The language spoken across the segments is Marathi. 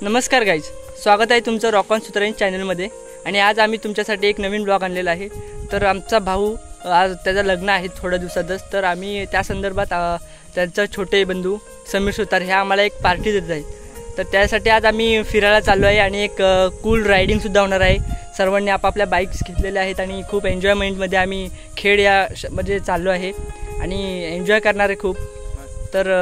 नमस्कार गाईज, स्वागत आहे तुमचं रॉक ऑन सुतराई चॅनलमध्ये. आणि आज आम्ही तुमच्यासाठी एक नवीन ब्लॉग आणलेला आहे. तर आमचा भाऊ आज त्याचं लग्न आहे थोड्या दिवसातच, तर आम्ही त्या संदर्भात त्यांचा छोटे बंधू समीर सुतार ह्या आम्हाला एक पार्टी देत आहेत. तर त्यासाठी आज आम्ही फिरायला चाललो आहे आणि एक कूल रायडिंगसुद्धा होणार आहे. सर्वांनी आपापल्या बाईक्स घेतलेल्या आहेत आणि खूप एन्जॉयमेंटमध्ये आम्ही खेड या म्हणजे चाललो आहे आणि एन्जॉय करणार आहे खूप. तर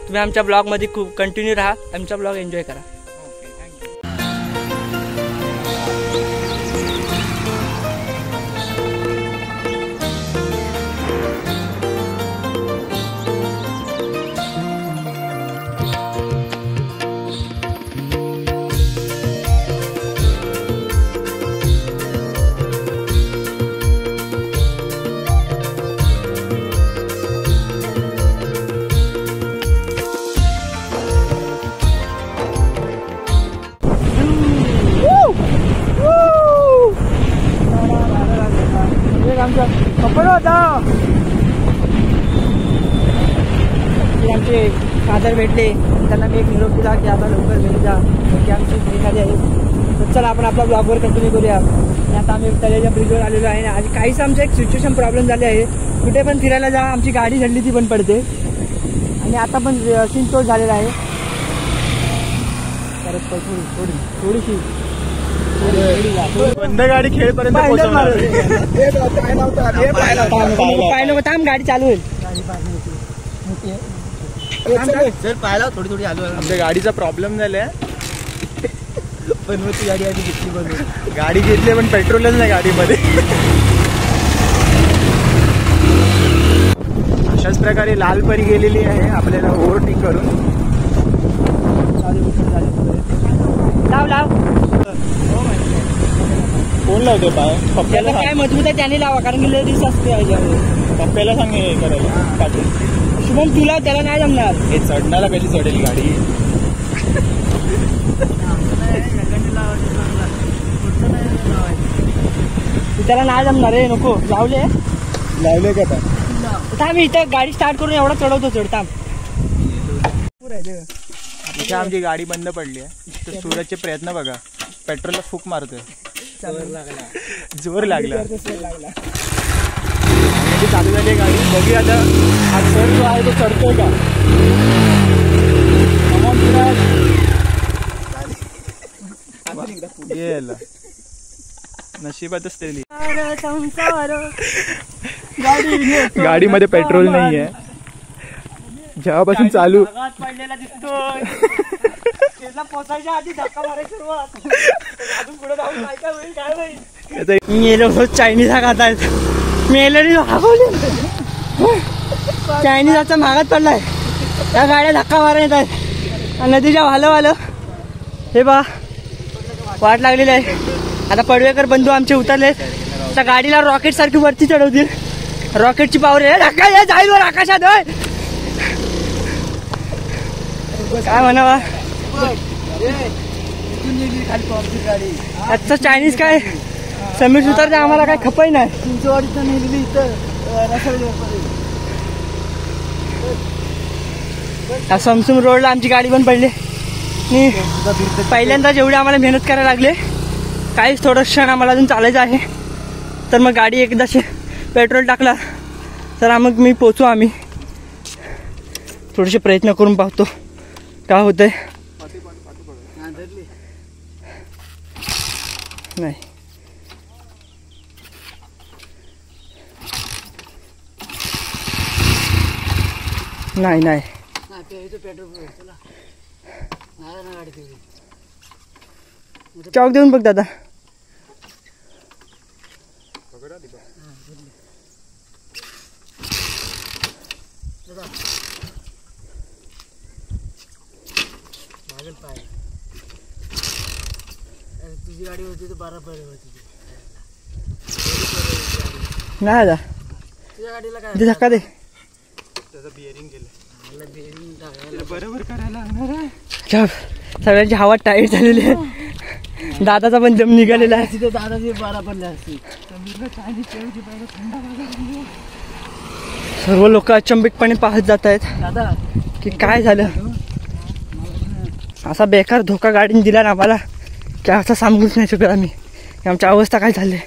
तुम्ही आमच्या ब्लॉगमध्ये खूप कंटिन्यू राहा, आमचा ब्लॉग एन्जॉय करा. आमचे फादर भेटले, त्यांना मी एक निरोप दिला की आता लवकर घरी जा, की आमची ट्रेन आली आहे. तर चला आपण आपल्या ब्लॉगवर कंटिन्यू करूया. आता आम्ही तळेच्या ब्रिजवर आलेलो आहे आणि काहीच आमचं एक सिच्युएशन प्रॉब्लेम झाली आहे. कुठे पण फिरायला जा, आमची गाडी झडली ती पण पडते आणि आता पण सीन तोच झालेला आहे. परत थोडीशी बंद गाडी खेळपर्यंत थांब, गाडी चालू होईल. सर पाहिला थोडी आलो. आमच्या गाडीचा प्रॉब्लेम झालाय. बनवती गाडी आधी घेतली, बनवून गाडी घेतली पण पेट्रोलच नाही गाडीमध्ये. अशाच प्रकारे लालपरी गेलेली आहे आपल्याला ओव्हरटेक करून. लाव कोण लावतो पाय? पप्प्याला काय मजबूत आहे त्याने लावा, कारण की लेडीज असते. पप्प्याला सांग हे करायला पाठवून. शुभम तुला त्याला नाही जमणार. हे चढण्याला कशी चढेल गाडी? त्याला नाही जमणार रे, नको. लावले का थांब, इथं गाडी स्टार्ट करून एवढा चढवतो चढता. इथे आमची गाडी बंद पडली आहे. तर सूरजचे प्रयत्न बघा, पेट्रोलला फूक मारतोय. जोर लागला. चालू झाली गाडी, बघूया आता हा सर जो आहे तो चढतोय का. नशिबातच तेली. गाडीमध्ये पेट्रोल नाहीये. जेव्हापासून चालू पडलेला दिसतोय, पोचायच्या आधी धक्का मारायची सुरुवात. अजून पुढे जाऊन काय होईल काय होईल. मी लोक चायनीज हा खात आहेत. मेलरी चायनीजाचा महागात पडलाय. त्या गाड्या धक्का मारा येत आहेत नदीच्या वालं. हे बा वाट लागलेली आहे. आता पडवेकर बंधू आमचे उतरले. त्या गाडीला रॉकेट सारखी वरती चढवतील. रॉकेटची पावर आहे. धक्का जाईल वर आकाशात. काय म्हणावा, आजचं चायनीज काय समीर सुतारचं आम्हाला काय खपाई नाही. समसुम रोडला आमची गाडी पण पडली. पहिल्यांदा जेवढे आम्हाला मेहनत करायला लागले, काहीच थोडं क्षण आम्हाला अजून चालायचं आहे. तर मग गाडी एकदा पेट्रोल टाकला तर मग मी पोचू. आम्ही थोडेसे प्रयत्न करून पाहतो काय होतंय. नाही नाही नाही चौक देऊन बघ दादा. तुझी गाडी होती तर 12 पैसे होती. नाही दादा, तुझ्या गाडीला काय धक्का दे. त्याचं बिअरिंग गेलं. बिअरिंग बरोबर करायला लागणार आहे. सगळ्यांची हवा टाईट झालेली आहे. दादाचा पण दम निघालेला आहे. तिथे दादाची बारा पडले असते. सर्व लोक अचंबितपणे पाहत जात आहेत दादा की काय झालं. असा बेकार धोका गाडीने दिला ना आम्हाला की असं सांगूच नाही शकत आम्ही की आमची अवस्था काय झाली.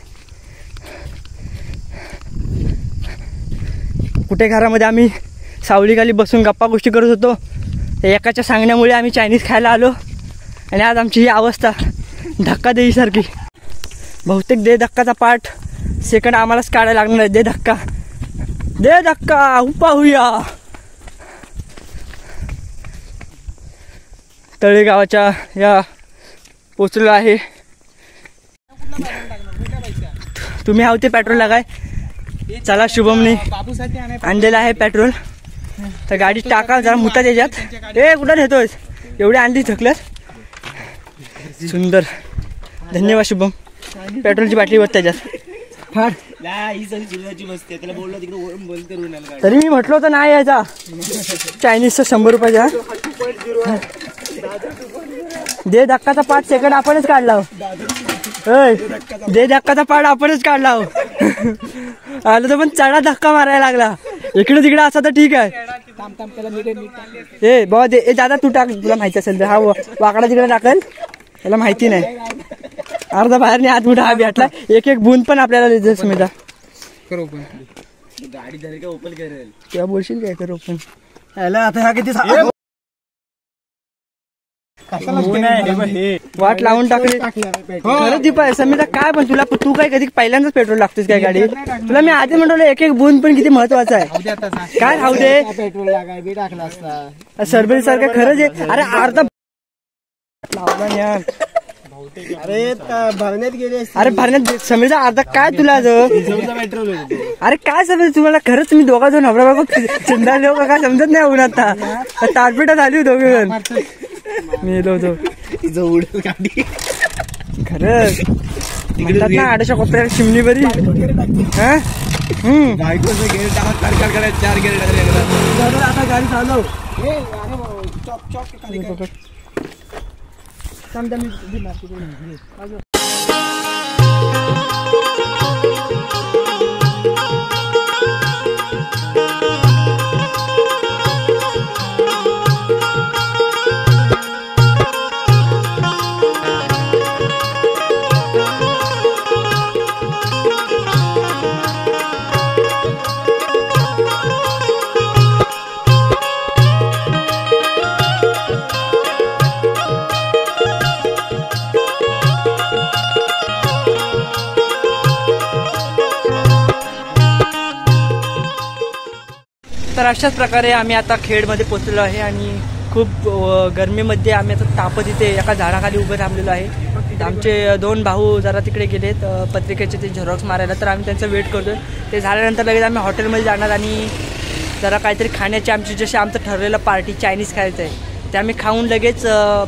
कुठे घरामध्ये आम्ही सावलीखाली बसून गप्पा गोष्टी करत होतो. एकाच्या सांगण्यामुळे आम्ही चायनीज खायला आलो आणि आज आमची ही अवस्था धक्का देईसारखी. बहुतेक दे धक्काचा पार्ट सेकंड आम्हालाच काढायला लागणार आहे. दे धक्का उपा होऊया. तळेगावाच्या या पोचलो आहे. तुम्ही आहोत ते पेट्रोल लागाय. चला शुभमने आणलेलं आहे पेट्रोल. तर गाडी टाका जरा मुठा त्याच्यात. कुठं नेतोय एवढी आणली थकल्यास. सुंदर धन्यवाद शुभम. पेट्रोलची बाटली वर त्याच्यात फाड. तरी मी म्हटलं होतं नाही यायचा. चायनीजचा 100 रुपयाचा. दे धक्काचा 5 सेकंड आपणच काढला. दे धक्काचा पाड आपणच काढला. आलं तर पण चढा धक्का मारायला लागला. इकडे तिकडे असा तर ठीक आहे. ए बाबा दे दादा तू टाक. तुला माहिती असेल तर हा वाकडा तिकडे टाकल. त्याला माहिती नाही. अर्धा बाहेरने आत मोठा हा भेटला. एक बूंद पण आपल्याला समिता गाडी का ओपन करेल तेव्हा बोलशील काय कर ओपन. आता हा किती वाट लावून टाकली खरं दीपा समिता. काय पण तुला तू काय कधी पहिल्यांदाच पेट्रोल लागतोस काय गाडी. तुला मी आधी म्हणतो एक बूंद पण किती महत्वाचा आहे. काय राहू दे पेट्रोल लागाय टाकला असता. सरबरी सारखं खरंच आहे. अरे अर्धा लावला. अरे भरण्यात गेले. अरे भरण्यात समीरचा अर्धा काय तुला पेट्रोल. अरे काय समीर तुम्हाला खरंच तुम्ही दोघा जण नवरा बायको चिंडाले हो का काय समजत नाही. होऊन आता ताटपिटा झाली दोघे जण. मी येलो होतो खरंच म्हणतात ना आडशा कोपऱ्याला चिमणी बरी. आता गाडी चालव. तर अशाच प्रकारे आम्ही आता खेडमध्ये पोहोचलो आहे आणि खूप गरमीमध्ये आम्ही आता तापत इथे एका झाडाखाली उभं थांबलेलो आहे. आमचे 2 भाऊ जरा तिकडे गेलेत पत्रिकेचे ते झेरॉक्स मारायला. तर आम्ही त्यांचं वेट करतोय. ते झाल्यानंतर लगेच आम्ही हॉटेलमध्ये जाणार आणि जरा काहीतरी खाण्याची आमची जसे आमचं ठरलेलं पार्टी चायनीज खायचं आहे ते आम्ही खाऊन लगेच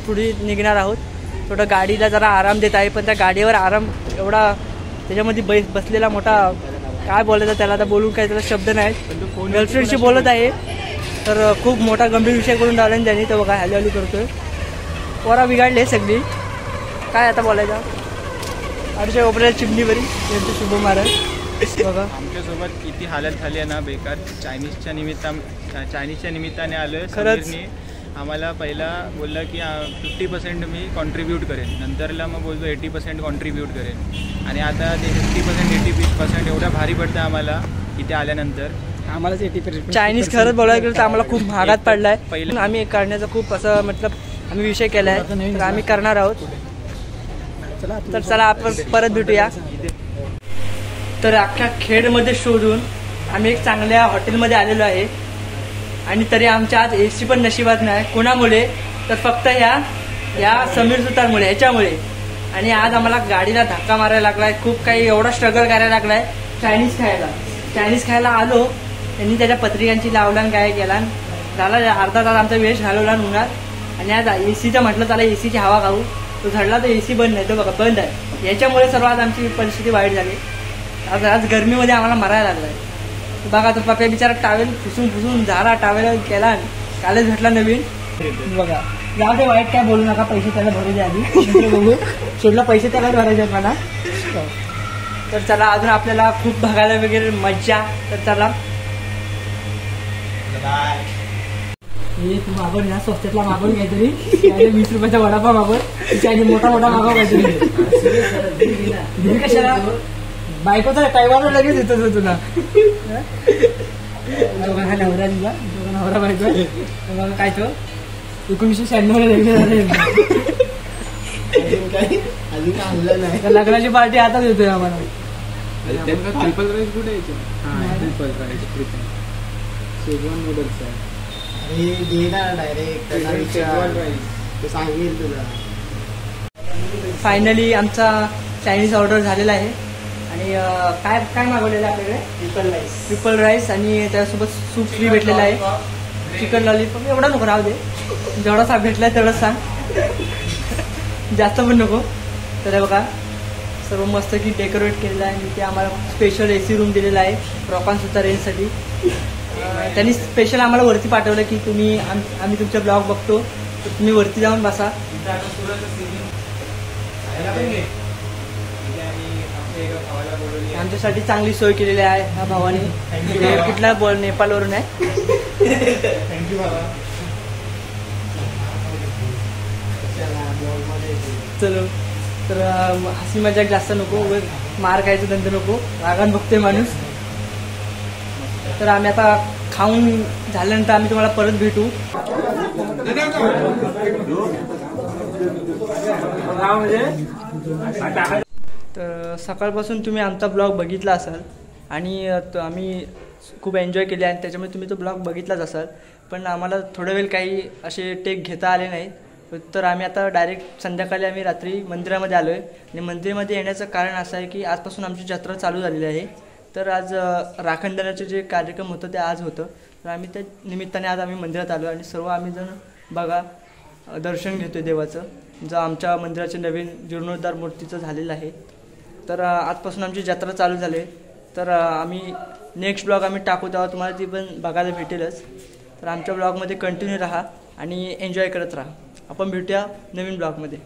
पुढे निघणार आहोत. थोडं गाडीला जरा आराम देत आहे. पण त्या गाडीवर आराम एवढा त्याच्यामध्ये बसलेला मोठा काय बोलायचं त्याला आता बोलून काय त्याला शब्द नाहीत. गर्लफ्रेंडशी बोलत आहे. तर खूप मोठा गंभीर विषय करून लावला त्यांनी. तर बघा हॅलो हॅलो करतोय. पोरा बिघाडले सगळी. काय आता बोलायचं. आडच्या ओपऱ्याला चिमणीवरी यांचं शुभ महाराज बघा आमच्यासोबत किती हालत झाली आहे ना बेकार. चायनीजच्या निमित्ताने आलं. खरंच आम्हाला पहिला बोलला की 50% मी कॉन्ट्रीब्यूट करेन. नंतरला मग बोलतो 80% कॉन्ट्रीब्यूट करेन. आणि आता ते 50% 80% एवढं भारी पडतं आम्हाला इथे आल्यानंतर. आम्हालाच 80% चायनीज खरंच बोलायला गेलं तर आम्हाला खूप महागात पडलाय. पहिलं आम्ही करण्याचा खूप असं मतलब आम्ही विषय केला आहे. तर आम्ही करणार आहोत. तर चला आपण परत भेटूया. तर अख्ख्या खेडमध्ये शोधून आम्ही एक चांगल्या हॉटेलमध्ये आलेलो आहे आणि तरी आमच्या आज AC पण नशिबात नाही. कोणामुळे तर फक्त या समीर सुतारमुळे ह्याच्यामुळे. आणि आज आम्हाला गाडीला धक्का मारायला लागलाय. खूप काही एवढा स्ट्रगल करायला लागलाय चायनीज खायला आलो. त्यांनी त्याच्या पत्रिकांची लावला काय केला झाला. अर्धा तास आमचा वेळ घालवला उन्हात. आणि आज ACचं म्हटलं त्याला ACची हवा खाऊ. तो झडला तर AC बंद नाही. तो बघा बंद आहे. याच्यामुळे सर्व आज आमची परिस्थिती वाईट झाली. आज गरमीमध्ये आम्हाला मरायला लागलाय. बघा तो पप्या बिचारा टावेल फुसून झाला टावेल केला. कालच भेटला नवीन. बघा जाऊ दे, वाईट काय बोलू नका, पैसे त्याला भरू द्या आधी, नंतर बघू. शेवटला पैसे त्याला भरायचे आहेत मला. तर चला, अजून आपल्याला खूप बघायला वगैरे मज्जा. तर चला, हे तू मागव ना, स्वस्तातला मागव काहीतरी, 20 रुपयाचा वडापाव मागव, त्याने मोठा मोठा मागव काहीतरी. कशाला बायकोचा टायमाला लगेच येतो तुला. दोघांना नवरा दिला, दोघांना नवरा बायको. बघा काय तो 1996 लग्नाची पार्टी आताच येतोय आम्हाला. ट्रिपल राईस कुठे यायचं? ट्रिपल राईस शेजवान नूडल्स आहे. अरे दे ना डायरेक्ट, सांगेल तुला. फायनली आमचा चायनीज ऑर्डर झालेला आहे. आणि काय काय मागवलेलं आहे आपल्याकडे? ट्रिपल राईस आणि त्यासोबत सूप फ्री भेटलेलं आहे. चिकन लॉलीपॉप एवढा नको, राहू दे, जेवढा सा भेटलाय तेवढंच सांग, जास्त पण नको. तर बघा सर्व मस्त की डेकोरेट केलेलं आहे. आणि ते आम्हाला स्पेशल AC रूम दिलेला आहे रॉकॉन सुद्धा रेंजसाठी. त्यांनी स्पेशल आम्हाला वरती पाठवलं की तुम्ही आम्ही तुमचा ब्लॉग बघतो, तर तुम्ही वरती जाऊन बसा. आमच्यासाठी चांगली सोय केलेली आहे ह्या भावाने. कुठला बोल, नेपाळवरून आहे. थँक्यू बाबा. चलो, तर हसी मजाक जास्त नको, मार खायचं धंदा नको, रागान बघतोय माणूस. तर आम्ही आता खाऊन झाल्यानंतर आम्ही तुम्हाला परत भेटू. तर सकाळपासून तुम्ही आमचा ब्लॉग बघितला असाल आणि आम्ही खूप एन्जॉय केले आणि त्याच्यामुळे तुम्ही तो ब्लॉग बघितलाच असाल. पण आम्हाला थोडा वेळ काही असे टेक घेता आले नाही. तर आम्ही आता डायरेक्ट संध्याकाळी आम्ही रात्री मंदिरामध्ये आलो आहे. आणि मंदिरामध्ये येण्याचं कारण असं आहे की आजपासून आमची जत्रा चालू झालेली आहे. तर आज राखणदानाचे जे कार्यक्रम होतं ते आज होतं. तर आम्ही त्या निमित्ताने आज आम्ही मंदिरात आलो आणि सर्व आम्ही जण बघा दर्शन घेतो आहे देवाचं, जो आमच्या मंदिराचे नवीन जीर्णोद्धार मूर्तीचं झालेलं आहे. तर आजपासून आमची जत्रा चालू झाली आहे. तर आम्ही नेक्स्ट ब्लॉग आम्ही टाकू, तेव्हा तुम्हाला ती पण बघायला भेटेलच. तर आमच्या ब्लॉगमध्ये कंटिन्यू राहा आणि एन्जॉय करत राहा. आपण भेटूया नवीन ब्लॉगमध्ये.